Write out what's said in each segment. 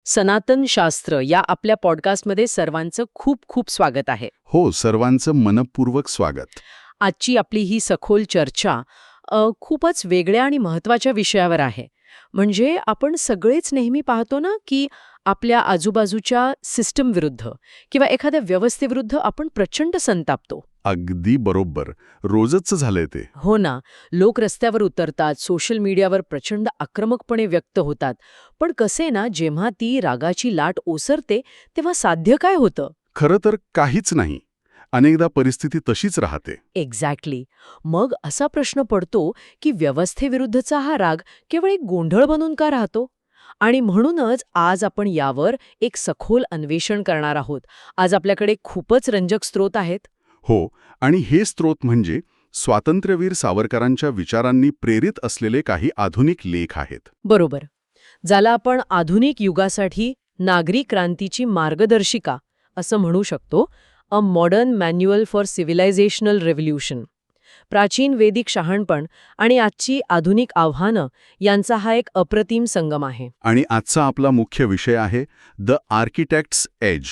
सनातन शास्त्र या आपल्या पॉडकास्टमध्ये सर्वांचं खूप खूप स्वागत आहे. हो, सर्वांचं मनपूर्वक स्वागत. आजची आपली ही सखोल चर्चा खूपच वेगळ्या आणि महत्त्वाच्या विषयावर आहे. म्हणजे आपण सगळेच नेहमी पाहतो ना की आपल्या आजूबाजूच्या सिस्टम विरुद्ध किंवा एखाद्या व्यवस्थेविरुद्ध आपण प्रचंड संतापतो. अगदी बरोबर. रोजच झालंय ते. हो ना, लोक रस्त्यावर उतरतात, सोशल मीडियावर प्रचंड आक्रमकपणे व्यक्त होतात. पण कसे ना, जेव्हा ती रागाची लाट ओसरते तेव्हा साध्य काय होतं? खरं तर काहीच नाही. अनेकदा परिस्थिती तशीच राहते. एक्झॅक्टली. मग असा प्रश्न पडतो की व्यवस्थेविरुद्धचा हा राग केवळ एक गोंधळ बनून का राहतो? आणि म्हणूनच आज आपण यावर एक सखोल अन्वेषण करणार आहोत. आज आपल्याकडे खूपच रंजक स्रोत आहेत. हो, आणि हे स्रोत म्हणजे स्वातंत्र्यवीर सावरकरांच्या विचारांनी प्रेरित असलेले काही आधुनिक लेख आहेत. बरोबर. ज्याला आपण आधुनिक युगासाठी नागरी क्रांतीची मार्गदर्शिका असं म्हणू शकतो. A modern manual for civilisational revolution. प्राचीन वेदिक शहाणपण आणि आजची आधुनिक आव्हानं यांचा हा एक अप्रतिम संगम आहे. आणि आजचा आपला मुख्य विषय आहे द आर्किटेक्ट्स एज,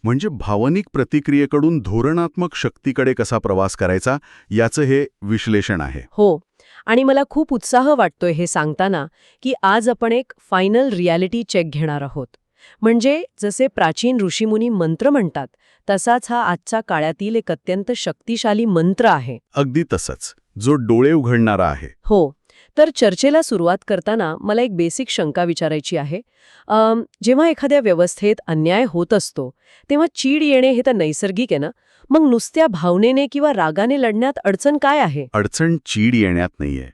म्हणजे भावनिक प्रतिक्रियेकडून धोरणात्मक शक्तीकडे कसा प्रवास करायचा याचं हे विश्लेषण आहे. हो. आणि मला खूप उत्साह वाटतोय हे सांगताना की आज आपण एक फायनल रियालिटी चेक घेणार आहोत. म्हणजे जसे प्राचीन ऋषीमुनी मंत्र म्हणतात तसाच हा आजच्या काळातील एक अत्यंत शक्तिशाली मंत्र आहे. अगदी तसंच, जो डोळे उघडणारा आहे. हो. तर चर्चेला सुरुवात करताना मला एक बेसिक शंका विचारायची आहे. जेव्हा एखाद्या व्यवस्थेत अन्याय होत असतो तेव्हा चीड येणे हे तर नैसर्गिक आहे ना? मग नुसत्या भावनेने किंवा रागाने लढण्यात अडचण काय आहे? अडचण चीड येण्यात नाहीये.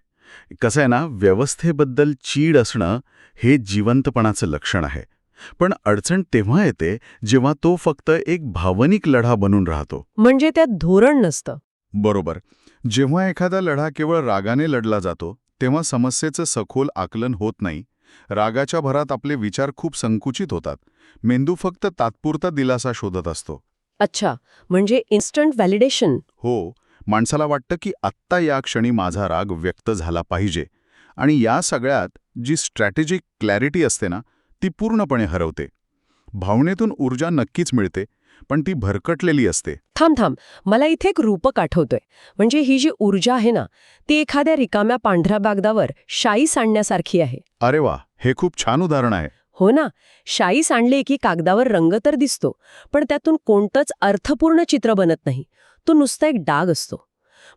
कसं आहे ना, व्यवस्थेबद्दल चीड असणं हे जिवंतपणाचं लक्षण आहे. पण अडचण तेव्हा येते जेव्हा तो फक्त एक भावनिक लढा बनून राहतो. म्हणजे त्यात धोरण नसतं. बरोबर. जेव्हा एखादा लढा केवळ रागाने लढला जातो तेव्हा समस्येचं सखोल आकलन होत नाही. रागाच्या भरात आपले विचार खूप संकुचित होतात. मेंदू फक्त तात्पुरता दिलासा शोधत असतो. अच्छा, म्हणजे इन्स्टंट व्हॅलिडेशन. हो, माणसाला वाटतं की आत्ता या क्षणी माझा राग व्यक्त झाला पाहिजे. आणि या सगळ्यात जी स्ट्रॅटेजिक क्लॅरिटी असते ना, ती पूर्णपणे हरवते. भावनेतून ऊर्जा नक्कीच मिळते, पण ती भरकटलेली असते. थांब, मला इथे एक रूपक आठवतोय. म्हणजे ही जी ऊर्जा आहे ना, ती एखाद्या रिकाम्या पांढऱ्या कागदावर शाई सांडण्यासारखी आहे. अरे वा, हे खूप छान उदाहरण आहे. हो ना, शाई सांडले की कागदावर रंग तर दिसतो, पण त्यातून कोणतंच अर्थपूर्ण चित्र बनत नाही. तो नुसता एक डाग असतो.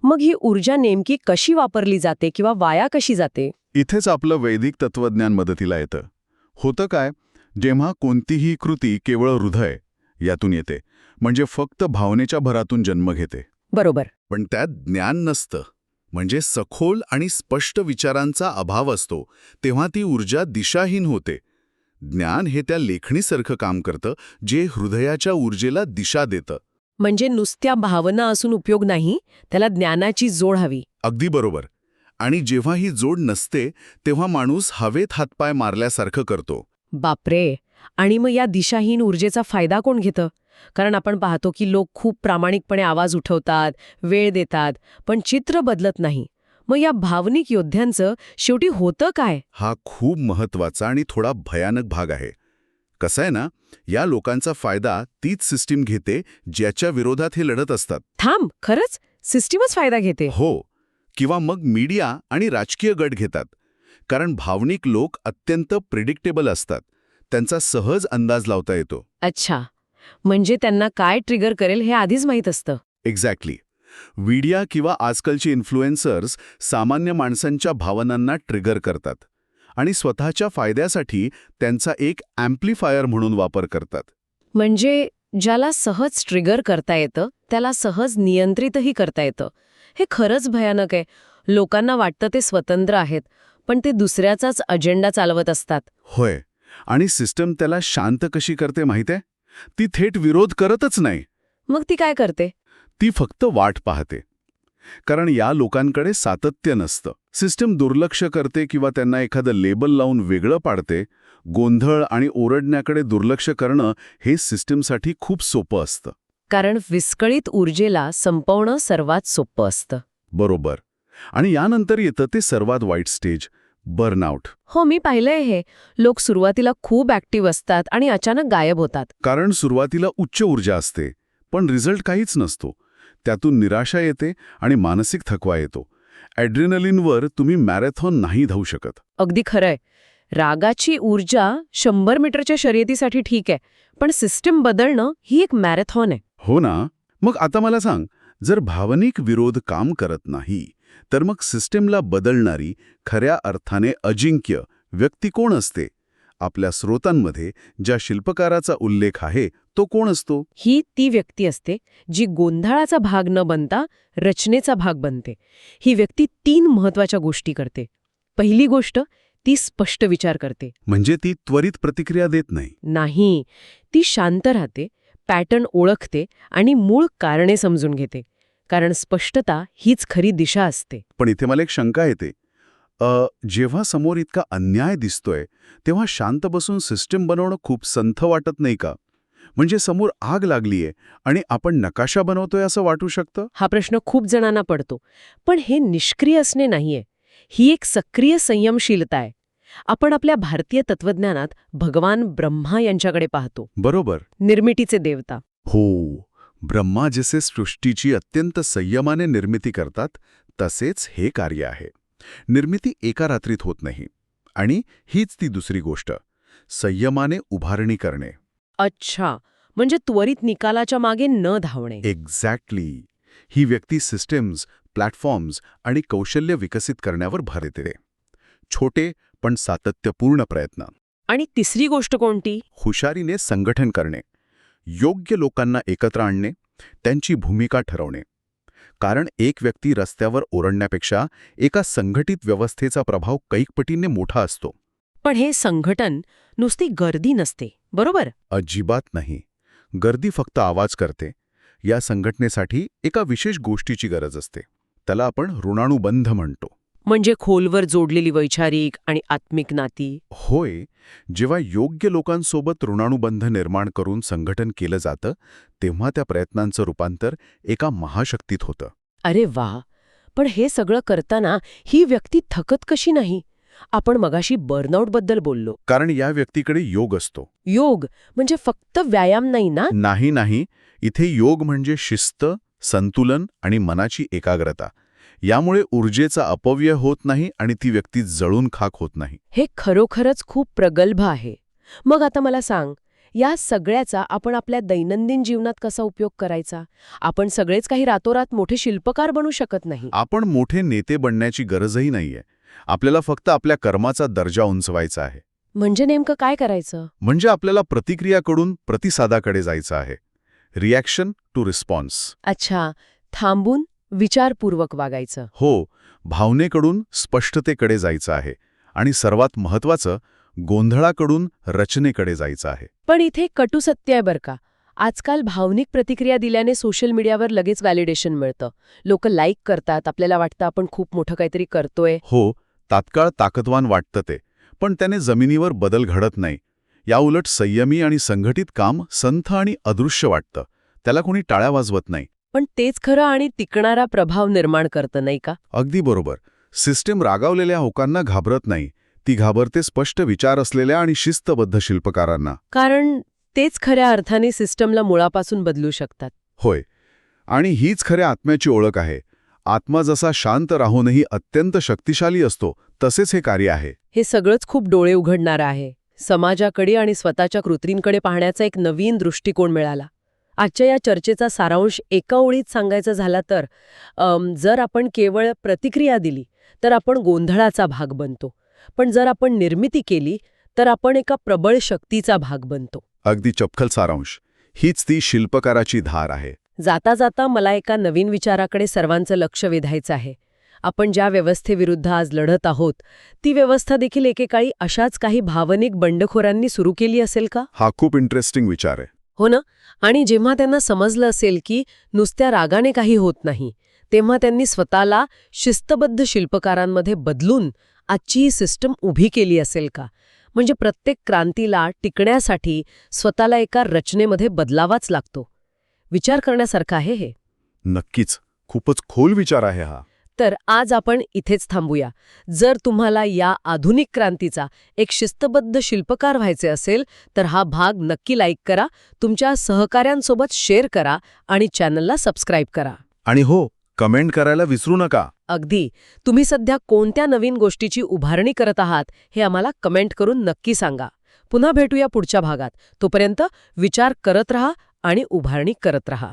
मग ही ऊर्जा नेमकी कशी वापरली जाते किंवा वाया कशी जाते? इथेच आपलं वैदिक तत्वज्ञान मदतीला येतं. होतं काय, जेव्हा कोणतीही कृती केवळ हृदय यातून येते, म्हणजे फक्त भावनेच्या भरातून जन्म घेते, बरोबर. पण त्यात ज्ञान नसतं, म्हणजे सखोल आणि स्पष्ट विचारांचा अभाव असतो, तेव्हा ती ऊर्जा दिशाहीन होते. ज्ञान हे त्या लेखणीसारखं काम करतं, जे हृदयाच्या ऊर्जेला दिशा देतं. म्हणजे नुसत्या भावना असून उपयोग नाही, त्याला ज्ञानाची जोड हवी. अगदी बरोबर. आणि जेव्हा ही जोड नसते तेव्हा माणूस हवेत हातपाय मारल्यासारखं करतो. बापरे. आणि मग या दिशाहीन ऊर्जेचा फायदा कोण घेतं? कारण आपण पाहतो की लोक खूप प्रामाणिकपणे आवाज उठवतात, वेळ देतात, पण चित्र बदलत नाही. मग या भावनिक योद्ध्यांचं शेवटी होतं काय? हा खूप महत्वाचा आणि थोडा भयानक भाग आहे. कसं आहे ना, या लोकांचा फायदा तीच सिस्टीम घेते ज्याच्या विरोधात हे लढत असतात. थांब, खरंच सिस्टीमच फायदा घेते? हो, किंवा मग मीडिया आणि राजकीय गट घेतात. कारण भावनिक लोक अत्यंत प्रिडिक्टेबल असतात. त्यांचा सहज अंदाज लावता येतो. अच्छा, म्हणजे त्यांना काय ट्रिगर करेल हे आधीच माहीत असतं. एक्झॅक्टली. मीडिया किंवा आजकालचे इन्फ्लुएन्सर्स सामान्य माणसांच्या भावनांना ट्रिगर करतात आणि स्वतःच्या फायद्यासाठी त्यांचा एक ॲम्प्लिफायर म्हणून वापर करतात. म्हणजे ज्याला सहज ट्रिगर करता येतं त्याला सहज नियंत्रितही करता येतं. हे खरंच भयानक आहे. लोकांना वाटतं ते स्वतंत्र आहेत, पण ते दुसऱ्याचाच अजेंडा चालवत असतात. होय, आणि सिस्टम त्याला शांत कशी करते माहीत आहे? ती थेट विरोध करतच नाही. मग ती काय करते? ती फक्त वाट पाहते. कारण या लोकांकडे सातत्य नसतं. सिस्टम दुर्लक्ष करते किंवा त्यांना एखादं लेबल लावून वेगळं पाडते. गोंधळ आणि ओरडण्याकडे दुर्लक्ष करणं हे सिस्टमसाठी खूप सोपं असतं. कारण विस्कळीत ऊर्जेला संपवणं सर्वात सोपं असतं. बरोबर. आणि यानंतर येतं ते सर्वात वाईट स्टेज, बर्नआउट. हो, मी पाहिलंय हे. लोक सुरुवातीला खूप ॲक्टिव्ह असतात आणि अचानक गायब होतात. कारण सुरुवातीला उच्च ऊर्जा असते, पण रिझल्ट काहीच नसतो. त्यातून निराशा येते आणि मानसिक थकवा येतो. ॲड्रेनलिनवर तुम्ही मॅरेथॉन नाही धावू शकत. अगदी खरंय. रागाची ऊर्जा 100 मीटरच्या शर्यतीसाठी ठीक आहे, पण सिस्टीम बदलणं ही एक मॅरेथॉन आहे. हो ना? मग आता मला सांग, जर भावनिक विरोध काम करत नाही, तर मग सिस्टीमला बदलणारी खऱ्या अर्थाने अजिंक्य व्यक्ती कोण असते? आपल्या स्रोतांमध्ये ज्या शिल्पकाराचा उल्लेख आहे तो कोण असतो? ही ती व्यक्ती असते जी गोंधळाचा भाग न बनता रचनेचा भाग बनते. ही व्यक्ती 3 महत्वाच्या गोष्टी करते. पहिली गोष्ट, ती स्पष्ट विचार करते. म्हणजे ती त्वरित प्रतिक्रिया देत नाही. नाही, ती शांत राहते, पॅटर्न ओळखते आणि मूळ कारणे समजून घेते. कारण स्पष्टता हीच खरी दिशा असते. पण इथे मला एक शंका येते. जेव्हा समोर इतका अन्याय दिसतोय, तेव्हा शांत बसून सिस्टीम बनवणं खूप संथ वाटत नाही का? म्हणजे समोर आग लागलीये आणि आपण नकाशा बनवतोय असं वाटू शकतं? हा प्रश्न खूप जणांना पडतो. पण हे निष्क्रिय असणे नाहीये. ही एक सक्रिय संयमशीलता आहे. आपण आपल्या भारतीय तत्वज्ञानात भगवान ब्रह्मा यांच्याकडे पाहतो. बरोबर. निर्मितीचे देवता. हो, ब्रह्मा जसे सृष्टीची अत्यंत संयमाने निर्मिती करतात, तसेच हे कार्य आहे. निर्मिती एका रात्रीत होत नाही. आणि हीच ती दुसरी गोष्ट, संयमाने उभारणी करणे. अच्छा, म्हणजे त्वरित निकालाच्या मागे न धावणे. एक्झॅक्टली. ही व्यक्ती सिस्टीम्स, प्लॅटफॉर्म्स आणि कौशल्य विकसित करण्यावर भर देते. छोटे पण सातत्यपूर्ण प्रयत्न. आणि तिसरी गोष्ट कोणती? हुशारीने संघटन करणे. योग्य लोकांना एकत्र आणणे, त्यांची भूमिका ठरवणे. कारण एक व्यक्ती रस्त्यावर ओरडण्यापेक्षा एका संघटित व्यवस्थेचा प्रभाव कैक पटीने मोठा असतो. पण हे संघटन नुसती गर्दी नसते, बरोबर? अजिबात नाही. गर्दी फक्त आवाज करते. या संघटनेसाठी एका विशेष गोष्टीची गरज असते. त्याला आपण ऋणानुबंध म्हणतो. म्हणजे खोलवर जोडलेली वैचारिक आणि आत्मिक नाती. होय, जेव्हा योग्य लोकांसोबत ऋणानुबंध निर्माण करून संघटन केलं जातं, तेव्हा त्या प्रयत्नांचं रूपांतर एका महाशक्तीत होतं. अरे वा, पण हे सगळं करताना ही व्यक्ती थकत कशी नाही? आपण मगाशी बर्नआउटबद्दल बोललो. कारण या व्यक्तीकडे योग असतो. योग म्हणजे फक्त व्यायाम नाही ना? नाही. इथे योग म्हणजे शिस्त, संतुलन आणि मनाची एकाग्रता. यामुळे ऊर्जेचा अपव्यय होत नाही आणि ती व्यक्ती जळून खाक होत नाही. हे खरोखरच खूप प्रगल्भ आहे. मग आता मला सांग, या सगळ्याचा आपण आपल्या दैनंदिन जीवनात कसा उपयोग करायचा? आपण सगळेच काही रातोरात मोठे शिल्पकार बनू शकत नाही. आपण मोठे नेते बनण्याची गरजही नाहीये. आपल्याला फक्त आपल्या कर्माचा दर्जा उंचवायचा आहे. म्हणजे नेमकं काय करायचं? म्हणजे आपल्याला प्रतिक्रियाकडून प्रतिसादाकडे जायचं आहे. Reaction to response. अच्छा, थांबून विचारपूर्वक वागायचं. हो, भावनेकडून स्पष्टतेकडे जायचं आहे. आणि सर्वात महत्त्वाचं, गोंधळाकडून रचनेकडे जायचं आहे. पण इथे कटू सत्य आहे बरं का. आजकाल भावनिक प्रतिक्रिया दिल्याने सोशल मीडियावर लगेच व्हॅलिडेशन मिळतं. लोक लाईक करतात, आपल्याला वाटतं आपण खूप मोठं काहीतरी करतोय. हो, तात्काळ ताकदवान वाटतं ते, पण त्याने जमिनीवर बदल घडत नाही. याउलट संयमी आणि संघटित काम संथ आणि अदृश्य वाटतं. त्याला कोणी टाळ्या वाजवत नाही. पण तेच खरं आणि टिकणारा प्रभाव निर्माण करतं, नाही का? अगदी बरोबर. सिस्टीम रागावलेल्या होकांना घाबरत नाही. ती घाबरते स्पष्ट विचार असलेल्या आणि शिस्तबद्ध शिल्पकारांना. कारण तेच खऱ्या अर्थाने सिस्टमला मुळापासून बदलू शकतात. होय, आणि हीच खऱ्या आत्म्याची ओळख आहे. आत्मा जसा शांत राहूनही अत्यंत शक्तिशाली असतो, तसेच हे कार्य आहे. हे सगळंच खूप डोळे उघडणारं आहे. समाजाकडे आणि स्वतःच्या कृतींकडे पाहण्याचा एक नवीन दृष्टिकोन मिळाला. आजच्या या चर्चेचा सारांश एका ओळीत सांगायचा झाला तर जर आपण केवळ प्रतिक्रिया दिली तर आपण गोंधळाचा भाग बनतो. पण जर आपण निर्मिती केली तर आपण एका प्रबळ शक्तीचा भाग बनतो. अगदी चपखल सारांश. हीच ती शिल्पकाराची धार आहे. जाता जाता मला एका नवीन विचाराकडे सर्वांचं लक्ष वेधायचं आहे. आपण ज्या व्यवस्थेविरुद्ध आज लढत आहोत, ती व्यवस्था देखील एकेकाळी अशाच काही भावनिक बंडखोरांनी सुरू केली असेल का? हा खूप इंटरेस्टिंग विचार आहे. हो ना? आणि जेव्हा त्यांना समजलं असेल की नुसत्या रागाने काही होत नाही, तेव्हा त्यांनी स्वतःला शिस्तबद्ध शिल्पकारांमध्ये बदलून आजची ही सिस्टम उभी केली असेल का? म्हणजे प्रत्येक क्रांतीला टिकण्यासाठी स्वतःला एका रचनेमध्ये बदलावाच लागतो. विचार करण्यासारखं आहे हे. नक्कीच. खूपच खोल विचार आहे हा. तर आज आपण इथेच थांबूया. जर तुम्हाला या आधुनिक क्रांतीचा एक शिस्तबद्ध शिल्पकार व्हायचे असेल तर हा भाग नक्की लाईक करा, तुमच्या सहकाऱ्यांसोबत शेअर करा आणि चॅनलला सबस्क्राईब करा. आणि हो, कमेंट करायला विसरू नका. अगदी. तुम्ही सध्या कोणत्या नवीन गोष्टीची उभारणी करत आहात हे आम्हाला कमेंट करून नक्की सांगा. पुन्हा भेटूया पुढच्या भागात. तोपर्यंत विचार करत रहा आणि उभारणी करत रहा.